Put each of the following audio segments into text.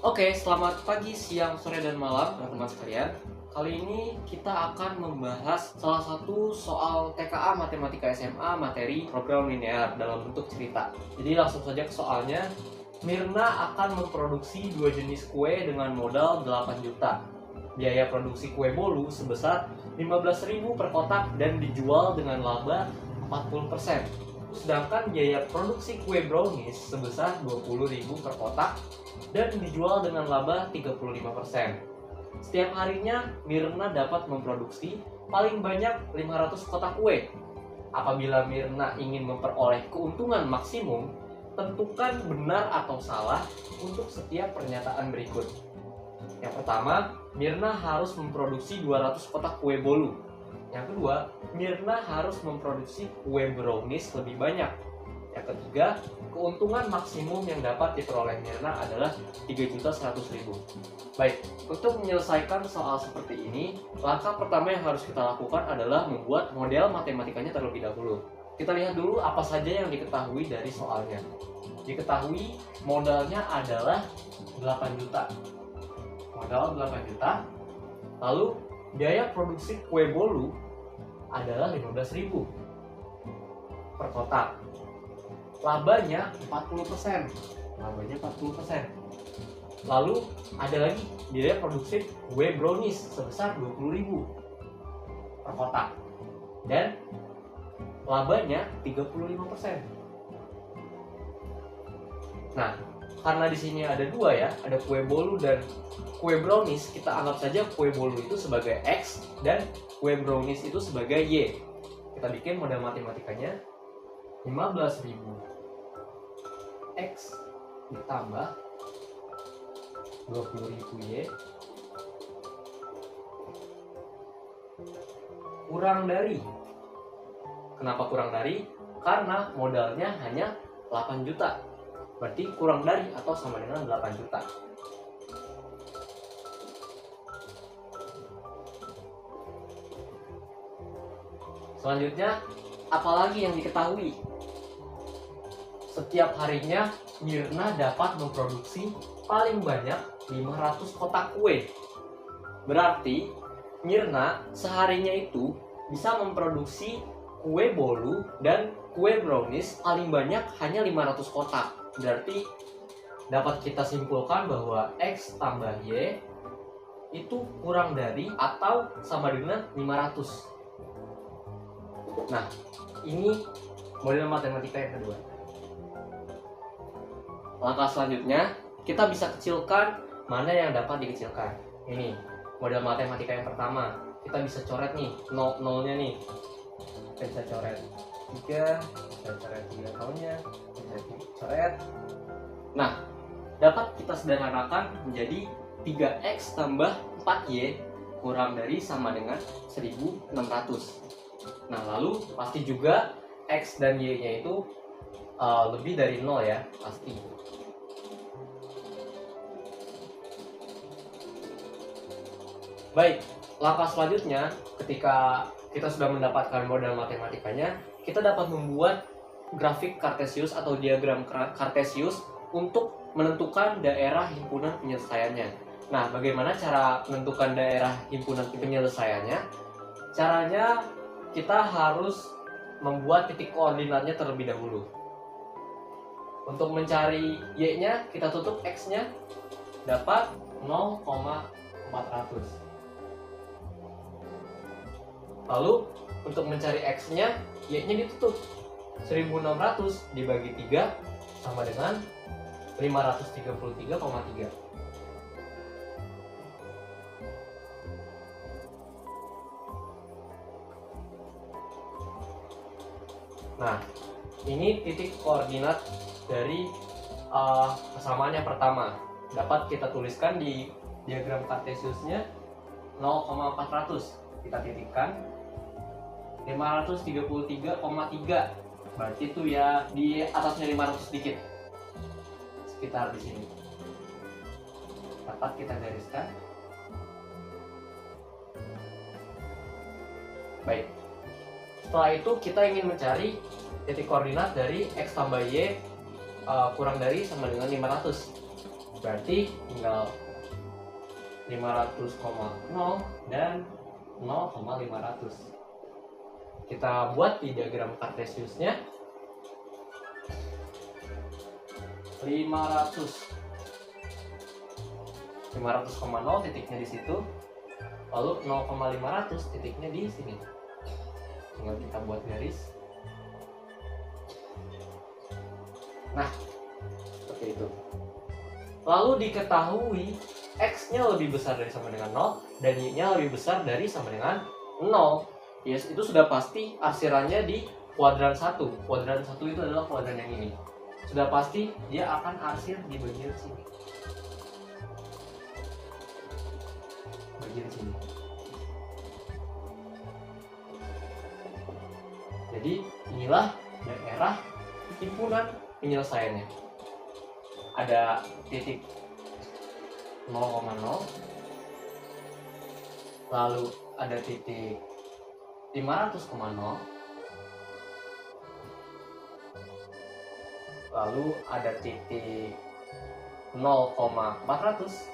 Oke, selamat pagi, siang, sore, dan malam teman-teman sekalian. Kali ini kita akan membahas salah satu soal TKA Matematika SMA materi program linear dalam bentuk cerita. Jadi langsung saja ke soalnya. Mirna akan memproduksi dua jenis kue dengan modal 8 juta. Biaya produksi kue bolu sebesar 15.000 per kotak dan dijual dengan laba 40%. Sedangkan biaya produksi kue brownies sebesar 20.000 per kotak dan dijual dengan laba 35%. Setiap harinya Mirna dapat memproduksi paling banyak 500 kotak kue. Apabila Mirna ingin memperoleh keuntungan maksimum, tentukan benar atau salah untuk setiap pernyataan berikut. Yang pertama, Mirna harus memproduksi 200 kotak kue bolu. Yang kedua, Mirna harus memproduksi kue brownies lebih banyak. Yang ketiga, keuntungan maksimum yang dapat diperoleh Mirna adalah 3.100.000. Baik, untuk menyelesaikan soal seperti ini, langkah pertama yang harus kita lakukan adalah membuat model matematikanya terlebih dahulu. Kita lihat dulu apa saja yang diketahui dari soalnya. Diketahui modalnya adalah 8 juta. Modal 8 juta. Lalu biaya produksi kue bolu adalah 15.000 per kotak. Labanya 40%. Lalu ada lagi biaya produksi kue brownies sebesar 20.000 per kotak. Dan labanya 35%. Nah, karena di sini ada dua ya, ada kue bolu dan kue brownies, kita anggap saja kue bolu itu sebagai X dan kue brownies itu sebagai Y. Kita bikin model matematikanya. 15.000 X ditambah 20.000 Y kurang dari. Kenapa kurang dari? Karena modalnya hanya 8 juta. Berarti kurang dari atau sama dengan 8 juta. Selanjutnya, apalagi yang diketahui? Setiap harinya Mirna dapat memproduksi paling banyak 500 kotak kue. Berarti Mirna seharinya itu bisa memproduksi kue bolu dan kue brownies paling banyak hanya 500 kotak. Berarti dapat kita simpulkan bahwa X tambah Y itu kurang dari atau sama dengan 500. Nah, ini model matematika yang kedua. Langkah selanjutnya, kita bisa kecilkan mana yang dapat dikecilkan. Ini model matematika yang pertama. Kita bisa coret nih, nolnya nih. Kita bisa coret 3, kita coret 3 nolnya, kita coret. Nah, dapat kita sederhanakan menjadi 3X tambah 4Y kurang dari sama dengan 1.600. Nah, lalu pasti juga X dan Y-nya itu lebih dari 0 ya, pasti. Baik, langkah selanjutnya ketika kita sudah mendapatkan model matematikanya, kita dapat membuat grafik Cartesius atau diagram Cartesius untuk menentukan daerah himpunan penyelesaiannya. Nah, bagaimana cara menentukan daerah himpunan penyelesaiannya? Caranya kita harus membuat titik koordinatnya terlebih dahulu. Untuk mencari Y-nya, kita tutup X-nya, dapat 0,400. Lalu untuk mencari X-nya, Y-nya ditutup. 1.600 dibagi 3 sama dengan 533,3. Nah, ini titik koordinat dari kesamaan yang pertama. Dapat kita tuliskan di diagram Cartesiusnya 0,400. Kita titikkan 533,3. Berarti itu ya di atasnya 500 sedikit. Sekitar di sini. Dapat kita gariskan. Baik. Setelah itu kita ingin mencari titik koordinat dari X tambah Y kurang dari sama dengan 500. Berarti tinggal 500,0 dan 0,500. Kita buat di diagram Cartesiusnya. 500,0 titiknya di situ, lalu 0,500 titiknya di sini. Tinggal kita buat garis. Nah, seperti itu. Lalu diketahui X-nya lebih besar dari sama dengan 0 dan Y-nya lebih besar dari sama dengan 0. Yes, itu sudah pasti arsirannya di kuadran 1. Kuadran 1 itu adalah kuadran yang ini. Sudah pasti dia akan arsir di bagian sini. Bagian sini. Jadi inilah daerah himpunan penyelesaiannya. Ada titik 0,0, lalu ada titik 500,0, lalu ada titik 0,400,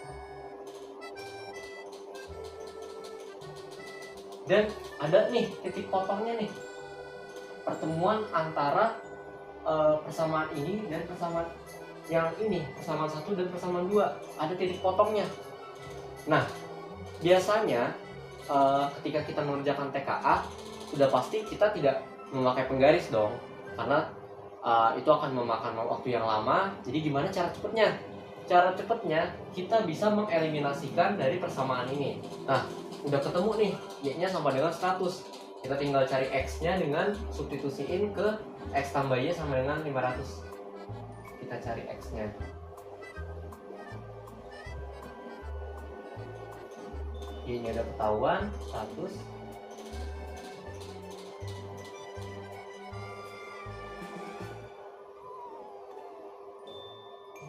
dan ada nih titik potongnya nih, pertemuan antara persamaan ini dan persamaan yang ini, persamaan 1 dan persamaan 2, ada titik potongnya. Nah, biasanya ketika kita mengerjakan TKA, sudah pasti kita tidak memakai penggaris dong, karena itu akan memakan waktu yang lama. Jadi gimana cara cepatnya? Cara cepatnya kita bisa mengeliminasikan dari persamaan ini. Nah, udah ketemu nih, Y-nya sama dengan 100. Kita tinggal cari X-nya dengan substitusiin ke X tambah Y sama dengan 500. Kita cari X-nya. Y-nya udah ketahuan, 100.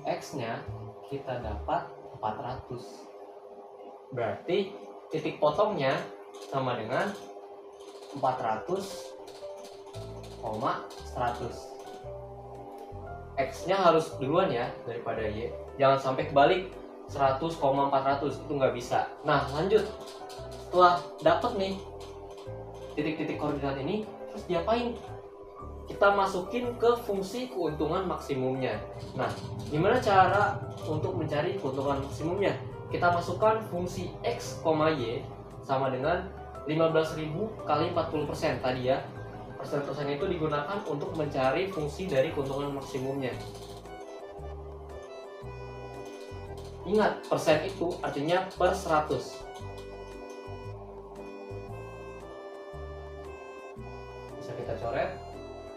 X-nya kita dapat 400. Berarti titik potongnya sama dengan 400,100. X-nya harus duluan ya daripada Y. Jangan sampai kebalik 100,400, itu nggak bisa. Nah, lanjut. Setelah dapat nih titik-titik koordinat ini, terus diapain? Kita masukin ke fungsi keuntungan maksimumnya. Nah, gimana cara untuk mencari keuntungan maksimumnya? Kita masukkan fungsi X, Y sama dengan 15.000 kali 40% tadi ya. Persen-persen itu digunakan untuk mencari fungsi dari keuntungan maksimumnya. Ingat, persen itu artinya per 100. Bisa kita coret.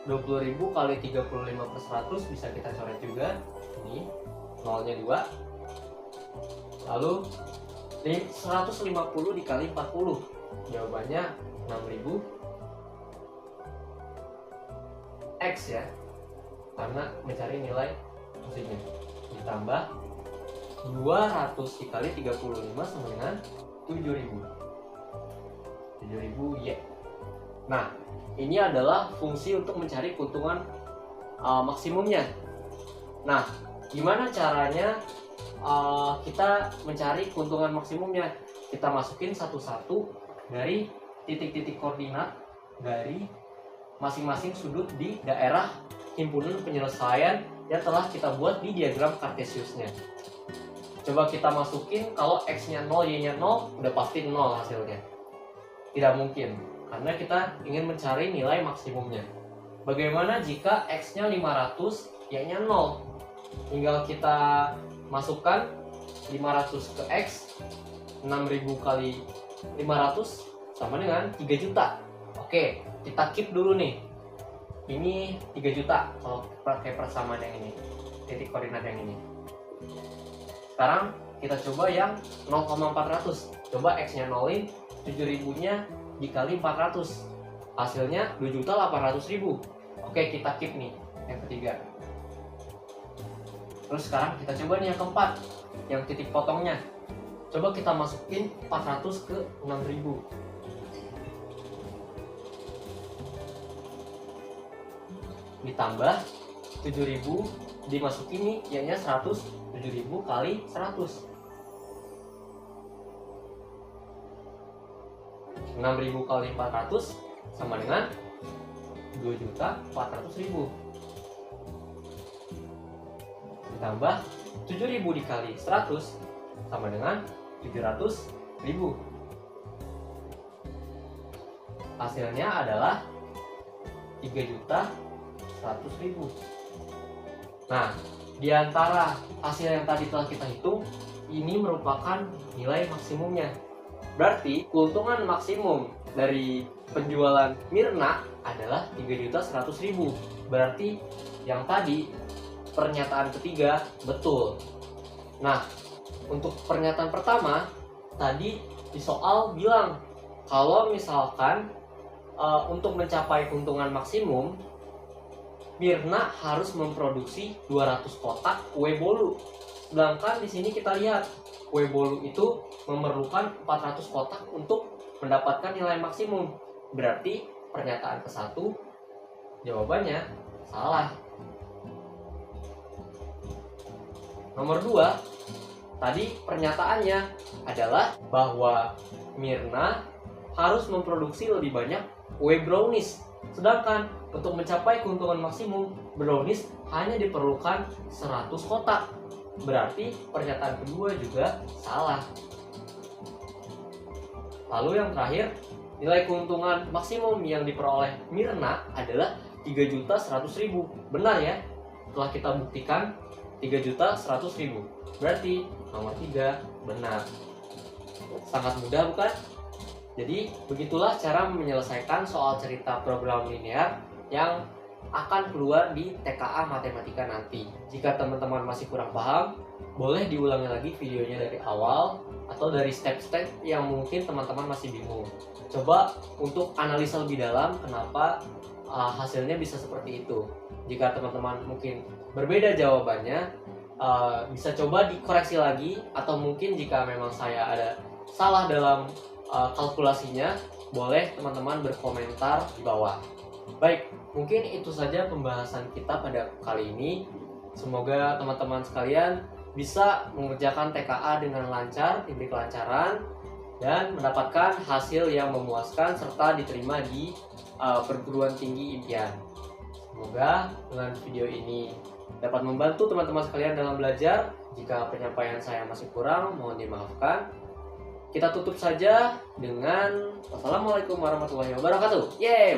20.000 kali 35 per 100 bisa kita coret juga. Ini nolnya 2. Lalu 150 dikali 40. Jawabannya 6.000 X ya, karena mencari nilai fungsinya. Ditambah 200 dikali 35 sama dengan 7.000. 7.000 Y. Nah, ini adalah fungsi untuk mencari keuntungan maksimumnya. Nah, gimana caranya kita mencari keuntungan maksimumnya? Kita masukin satu-satu dari titik-titik koordinat dari masing-masing sudut di daerah himpunan penyelesaian yang telah kita buat di diagram Cartesiusnya. Coba kita masukin, kalau X-nya 0, Y-nya 0, udah pasti 0 hasilnya. Tidak mungkin, karena kita ingin mencari nilai maksimumnya. Bagaimana jika X-nya 500, Y-nya 0? Tinggal kita masukkan 500 ke X, 6.000 kali 500 sama dengan 3 juta. Oke, kita keep dulu nih. Ini 3 juta kalau pakai persamaan yang ini, titik koordinat yang ini. Sekarang kita coba yang 0,400. Coba X-nya nolin, 7.000-nya dikali 400. Hasilnya 2.800.000. Oke, kita keep nih yang ketiga. Terus sekarang kita coba nih yang keempat, yang titik potongnya. Coba kita masukin 400 ke 6.000. Ditambah 7.000 dimasukin nih, Y-nya 100, 7.000 kali 100. 6.000 kali 400 sama dengan 2.400.000. Ditambah 7.000 dikali 100 sama dengan 700.000. Hasilnya adalah 3.100.000. Nah, di antara hasil yang tadi telah kita hitung, ini merupakan nilai maksimumnya. Berarti keuntungan maksimum dari penjualan Mirna adalah 3.100.000. Berarti yang tadi pernyataan ketiga betul. Nah, untuk pernyataan pertama tadi di soal bilang kalau misalkan untuk mencapai keuntungan maksimum, Mirna harus memproduksi 200 kotak kue bolu. Sedangkan di sini kita lihat kue bolu itu memerlukan 400 kotak untuk mendapatkan nilai maksimum. Berarti pernyataan ke-1 jawabannya salah. Nomor 2, tadi pernyataannya adalah bahwa Mirna harus memproduksi lebih banyak kue brownies. Sedangkan untuk mencapai keuntungan maksimum, brownies hanya diperlukan 100 kotak. Berarti pernyataan kedua juga salah. Lalu yang terakhir, nilai keuntungan maksimum yang diperoleh Mirna adalah 3.100.000. Benar ya? Setelah kita buktikan 3.100.000. Berarti nomor 3 benar. Sangat mudah bukan? Jadi begitulah cara menyelesaikan soal cerita program linear yang akan keluar di TKA Matematika nanti. Jika teman-teman masih kurang paham, boleh diulangi lagi videonya dari awal atau dari step-step yang mungkin teman-teman masih bingung. Coba untuk analisa lebih dalam kenapa hasilnya bisa seperti itu. Jika teman-teman mungkin berbeda jawabannya, bisa coba dikoreksi lagi, atau mungkin jika memang saya ada salah dalam kalkulasinya, boleh teman-teman berkomentar di bawah. Baik, mungkin itu saja pembahasan kita pada kali ini. Semoga teman-teman sekalian bisa mengerjakan TKA dengan lancar, diberi kelancaran, dan mendapatkan hasil yang memuaskan serta diterima di perguruan tinggi impian. Semoga dengan video ini dapat membantu teman-teman sekalian dalam belajar. Jika penyampaian saya masih kurang, mohon dimaafkan. Kita tutup saja dengan wassalamualaikum warahmatullahi wabarakatuh. Yeay!